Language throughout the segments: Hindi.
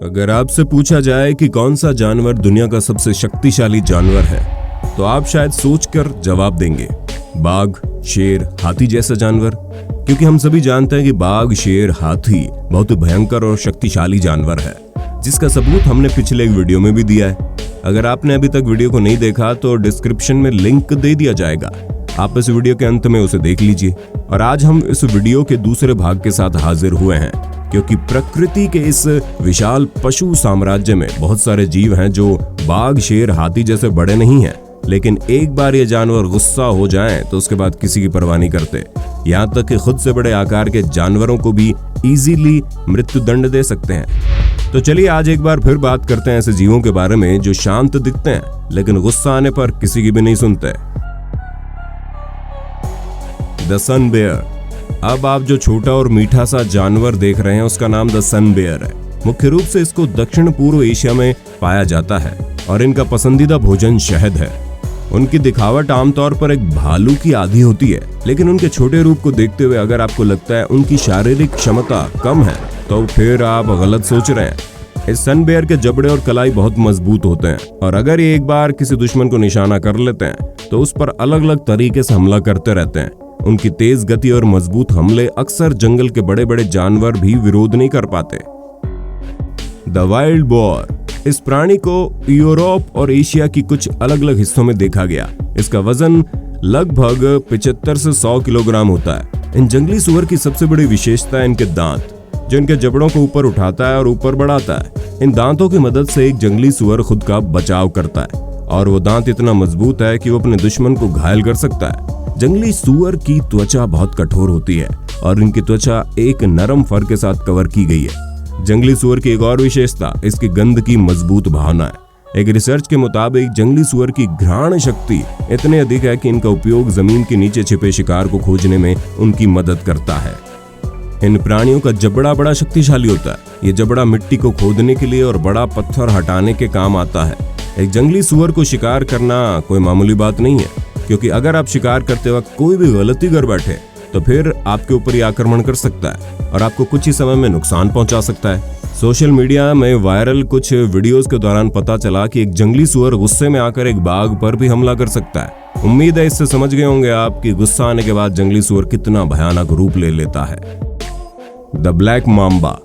अगर आपसे पूछा जाए कि कौन सा जानवर दुनिया का सबसे शक्तिशाली जानवर है, तो आप शायद सोचकर जवाब देंगे बाघ, शेर, हाथी जैसा जानवर। क्योंकि हम सभी जानते हैं कि बाघ, शेर, हाथी बहुत भयंकर और शक्तिशाली जानवर है, जिसका सबूत हमने पिछले एक वीडियो में भी दिया है। अगर आपने अभी तक वीडियो को नहीं देखा तो डिस्क्रिप्शन में लिंक दे दिया जाएगा, आप इस वीडियो के अंत में उसे देख लीजिए। और आज हम इस वीडियो के दूसरे भाग के साथ हाजिर हुए हैं, क्योंकि प्रकृति के इस विशाल पशु साम्राज्य में बहुत सारे जीव हैं जो बाघ, शेर, हाथी जैसे बड़े नहीं हैं, लेकिन एक बार ये जानवर गुस्सा हो जाएं तो उसके बाद किसी की परवाह नहीं करते। यहाँ तक कि खुद से बड़े आकार के जानवरों को भी इजीली मृत्यु दंड दे सकते हैं। तो चलिए आज एक बार फिर बात करते हैं ऐसे जीवों के बारे में जो शांत दिखते हैं लेकिन गुस्सा आने पर किसी की भी नहीं सुनते। The sun bear. अब आप जो छोटा और मीठा सा जानवर देख रहे हैं उसका नाम द सन बेयर है। मुख्य रूप से इसको दक्षिण पूर्व एशिया में पाया जाता है और इनका पसंदीदा भोजन शहद है। उनकी दिखावट आमतौर पर एक भालू की आधी होती है, लेकिन उनके छोटे रूप को देखते हुए अगर आपको लगता है उनकी शारीरिक क्षमता कम है तो फिर आप गलत सोच रहे हैं। इस सन बेयर के जबड़े और कलाई बहुत मजबूत होते हैं और अगर ये एक बार किसी दुश्मन को निशाना कर लेते हैं तो उस पर अलग अलग तरीके से हमला करते रहते हैं। उनकी तेज गति और मजबूत हमले अक्सर जंगल के बड़े बड़े जानवर भी विरोध नहीं कर पाते। The wild boar. इस प्राणी को यूरोप और एशिया की कुछ अलग अलग हिस्सों में देखा गया। इसका वजन लगभग 75 से 100 किलोग्राम होता है। इन जंगली सुअर की सबसे बड़ी विशेषता है इनके दांत, जो इनके जबड़ों को ऊपर उठाता है और ऊपर बढ़ाता है। इन दांतों की मदद से एक जंगली सुअर खुद का बचाव करता है और वो दांत इतना मजबूत है कि वो अपने दुश्मन को घायल कर सकता है। जंगली सुअर की त्वचा बहुत कठोर होती है और इनकी त्वचा एक नरम फर के साथ कवर की गई है। जंगली सुअर की एक और विशेषता इसकी गंध की मजबूत भावना है। एक रिसर्च के मुताबिक जंगली सुअर की घ्राण शक्ति इतनी अधिक है कि इनका उपयोग जमीन के नीचे छिपे शिकार को खोजने में उनकी मदद करता है। इन प्राणियों का जबड़ा बड़ा शक्तिशाली होता है। ये जबड़ा मिट्टी को खोदने के लिए और बड़ा पत्थर हटाने के काम आता है। एक जंगली सुअर को शिकार करना कोई मामूली बात नहीं है, क्योंकि अगर आप शिकार करते वक्त कोई भी गलती कर बैठे तो फिर आपके ऊपर ही आक्रमण कर सकता है और आपको कुछ ही समय में नुकसान पहुंचा सकता है। सोशल मीडिया में वायरल कुछ वीडियोस के दौरान पता चला कि एक जंगली सुअर गुस्से में आकर एक बाघ पर भी हमला कर सकता है। उम्मीद है इससे समझ गए होंगे आप कि गुस्सा आने के बाद जंगली सुअर कितना भयानक रूप ले लेता है। The black mamba.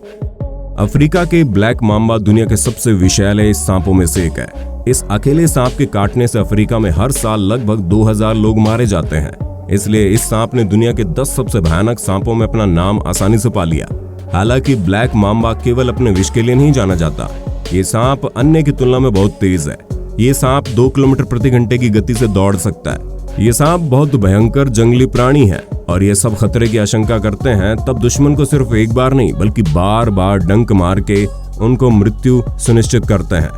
अफ्रीका के ब्लैक माम्बा दुनिया के सबसे विषैले सांपों में से एक है। इस अकेले सांप के काटने से अफ्रीका में हर साल लगभग 2000 लोग मारे जाते हैं। इसलिए इस सांप ने दुनिया के 10 सबसे भयानक सांपों में अपना नाम आसानी से पा लिया। हालांकि ब्लैक माम्बा केवल अपने विष के लिए नहीं जाना जाता। ये सांप अन्य की तुलना में बहुत तेज है। ये सांप 2 किलोमीटर प्रति घंटे की गति से दौड़ सकता है। ये सांप बहुत भयंकर जंगली प्राणी है और ये सब खतरे की आशंका करते हैं तब दुश्मन को सिर्फ एक बार नहीं बल्कि बार बार डंक मार के उनको मृत्यु सुनिश्चित करते हैं।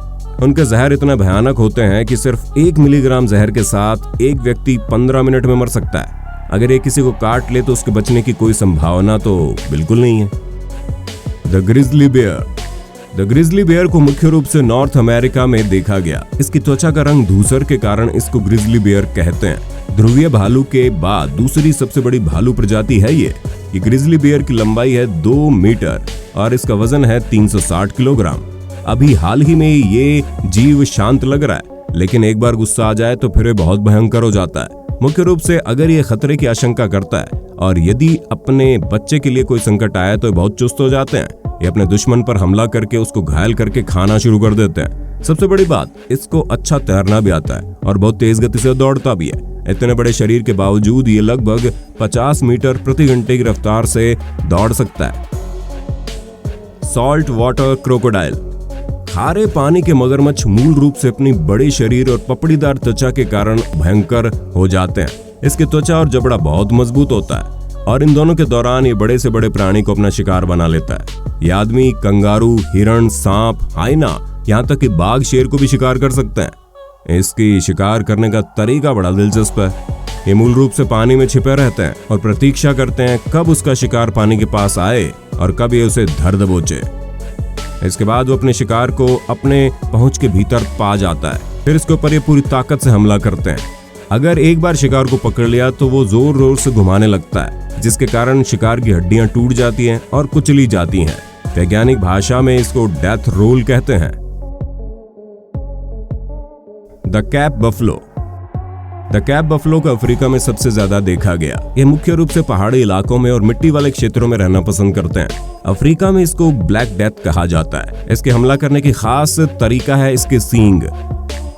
उनके जहर इतना भयानक होते हैं कि सिर्फ 1 मिलीग्राम जहर के साथ एक व्यक्ति 15 मिनट में मर सकता है। अगर ये किसी को काट ले तो उसके बचने की कोई संभावना तो बिल्कुल नहीं है। The grizzly bear. The grizzly bear को मुख्य रूप से नॉर्थ अमेरिका में देखा गया। इसकी त्वचा का रंग धूसर के कारण इसको ग्रिजली बेयर कहते हैं। ध्रुवीय भालू के बाद दूसरी सबसे बड़ी भालू प्रजाति है ये। ग्रिजली बेयर की लंबाई है 2 मीटर और इसका वजन है 360 किलोग्राम। अभी हाल ही में ये जीव शांत लग रहा है, लेकिन एक बार गुस्सा आ जाए तो फिर ये बहुत भयंकर हो जाता है। मुख्य रूप से अगर ये खतरे की आशंका करता है और यदि अपने बच्चे के लिए कोई संकट आए तो बहुत चुस्त हो जाते हैं। ये अपने दुश्मन पर हमला करके उसको घायल करके खाना शुरू कर देते हैं। सबसे बड़ी बात, इसको अच्छा तैरना भी आता है और बहुत तेज गति से दौड़ता भी है। इतने बड़े शरीर के बावजूद ये लगभग 50 मीटर प्रति घंटे की रफ्तार से दौड़ सकता है। Salt water crocodile. खारे पानी के मगरमच्छ मूल रूप से अपनी बड़े शरीर और पपड़ीदार त्वचा के कारण भयंकर हो जाते हैं। इसकी त्वचा और जबड़ा बहुत मजबूत होता है और इन दोनों के दौरान ये बड़े से बड़े प्राणी को अपना शिकार बना लेता है। ये आदमी कंगारू, हिरण, सांप, हाइना, यहाँ तक कि बाघ, शेर को भी शिकार कर सकते हैं। इसकी शिकार करने का तरीका बड़ा दिलचस्प है। ये मूल रूप से पानी में छिपे रहते हैं और प्रतीक्षा करते हैं कब उसका शिकार पानी के पास आए और कब ये उसे धर दबोचे। इसके बाद वो अपने शिकार को अपने पहुंच के भीतर पा जाता है। फिर इसके ऊपर ये पूरी ताकत से हमला करते हैं। अगर एक बार शिकार को पकड़ लिया तो वो जोर जोर से घुमाने लगता है, जिसके कारण शिकार की हड्डियां टूट जाती हैं और कुचली जाती हैं। वैज्ञानिक भाषा में इसको डेथ रोल कहते हैं। The cap buffalo. The cap buffalo को अफ्रीका में सबसे ज्यादा देखा गया। ये मुख्य रूप से पहाड़ी इलाकों में और मिट्टी वाले क्षेत्रों में रहना पसंद करते हैं। अफ्रीका में इसको ब्लैक डेथ कहा जाता है। इसके हमला करने की खास तरीका है इसके सींग।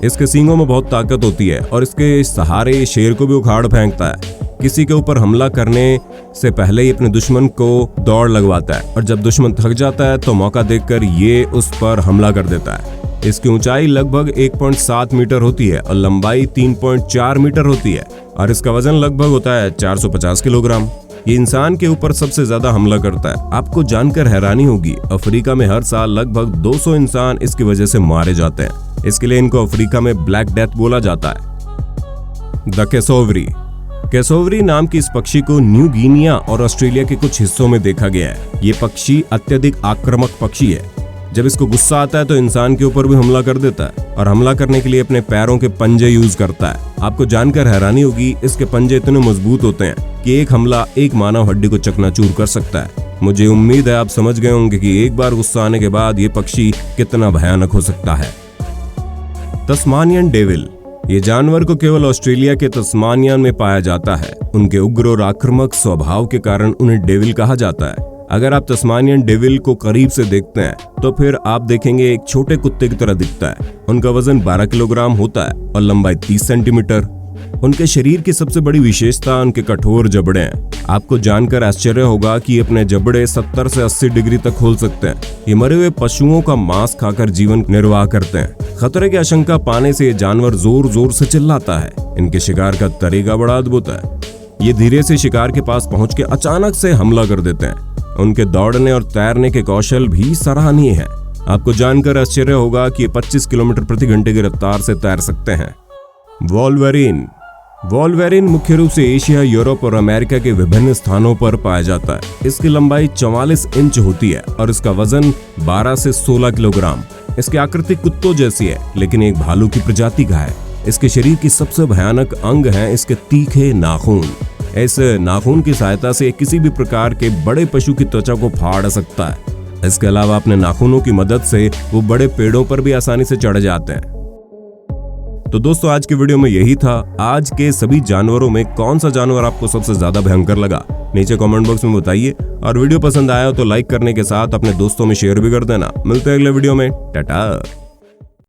इसके सींगों में बहुत ताकत होती है और इसके सहारे शेर को भी उखाड़ फेंकता है। किसी के ऊपर हमला करने से पहले ही अपने दुश्मन को दौड़ लगवाता है और जब दुश्मन थक जाता है तो मौका देखकर ये उस पर हमला कर देता है। इसकी ऊंचाई लगभग 1.7 मीटर होती है और लंबाई 3.4 मीटर होती है और इसका वजन लगभग होता है 450 किलोग्राम। ये इंसान के ऊपर सबसे ज्यादा हमला करता है। आपको जानकर हैरानी होगी, अफ्रीका में हर साल लगभग 200 इंसान इसकी वजह से मारे जाते हैं। इसके लिए इनको अफ्रीका में ब्लैक डेथ बोला जाता है। The cassowary. कैसोवरी नाम की इस पक्षी को न्यू गिनिया और ऑस्ट्रेलिया के कुछ हिस्सों में देखा गया है। ये पक्षी अत्यधिक आक्रामक पक्षी है। जब इसको गुस्सा आता है तो इंसान के ऊपर भी हमला कर देता है और हमला करने के लिए अपने पैरों के पंजे यूज करता है। आपको जानकर हैरानी होगी, इसके पंजे इतने मजबूत होते हैं कि एक हमला एक मानव हड्डी को चकनाचूर कर सकता है। मुझे उम्मीद है आप समझ गए होंगे कि एक बार गुस्सा आने के बाद ये पक्षी कितना भयानक हो सकता है। Tasmanian devil. ये जानवर को केवल ऑस्ट्रेलिया के तस्मानिया में पाया जाता है। उनके उग्र और आक्रामक स्वभाव के कारण उन्हें डेविल कहा जाता है। अगर आप तस्मानियन डेविल को करीब से देखते हैं तो फिर आप देखेंगे एक छोटे कुत्ते की तरह दिखता है। उनका वजन 12 किलोग्राम होता है और लंबाई 30 सेंटीमीटर। उनके शरीर की सबसे बड़ी विशेषता उनके कठोर जबड़े हैं। आपको जानकर आश्चर्य होगा कि अपने जबड़े 70 से 80 डिग्री तक खोल सकते हैं। ये मरे हुए पशुओं का मांस खाकर जीवन निर्वाह करते हैं। खतरे की आशंका पाने से ये जानवर जोर जोर से चिल्लाता है। इनके शिकार का तरीका बड़ा अद्भुत है। ये धीरे से शिकार के पास पहुंच के अचानक से हमला कर देते हैं। उनके दौड़ने और तैरने के कौशल भी सराहनीय है। आपको जानकर आश्चर्य होगा कि 25 किलोमीटर प्रति घंटे की रफ्तार से तैर सकते हैं। वोल्वेरिन। वोल्वेरिन मुख्य रूप से एशिया, यूरोप और अमेरिका के विभिन्न स्थानों पर पाया जाता है। इसकी लंबाई 44 इंच होती है और इसका वजन 12 से 16 किलोग्राम। इसकी आकृति कुत्तों जैसी है लेकिन एक भालू की प्रजाति का है। इसके शरीर की सबसे भयानक अंग है इसके तीखे नाखून। इस नाखून की सहायता से किसी भी प्रकार के बड़े पशु की त्वचा को फाड़ सकता है। इसके अलावा अपने नाखूनों की मदद से वो बड़े पेड़ों पर भी आसानी से चढ़ जाते हैं। तो दोस्तों, आज की वीडियो में यही था। आज के सभी जानवरों में कौन सा जानवर आपको सबसे ज्यादा भयंकर लगा, नीचे कमेंट बॉक्स में बताइए। और वीडियो पसंद आया तो लाइक करने के साथ अपने दोस्तों में शेयर भी कर देना। मिलते हैं अगले वीडियो में। टाटा।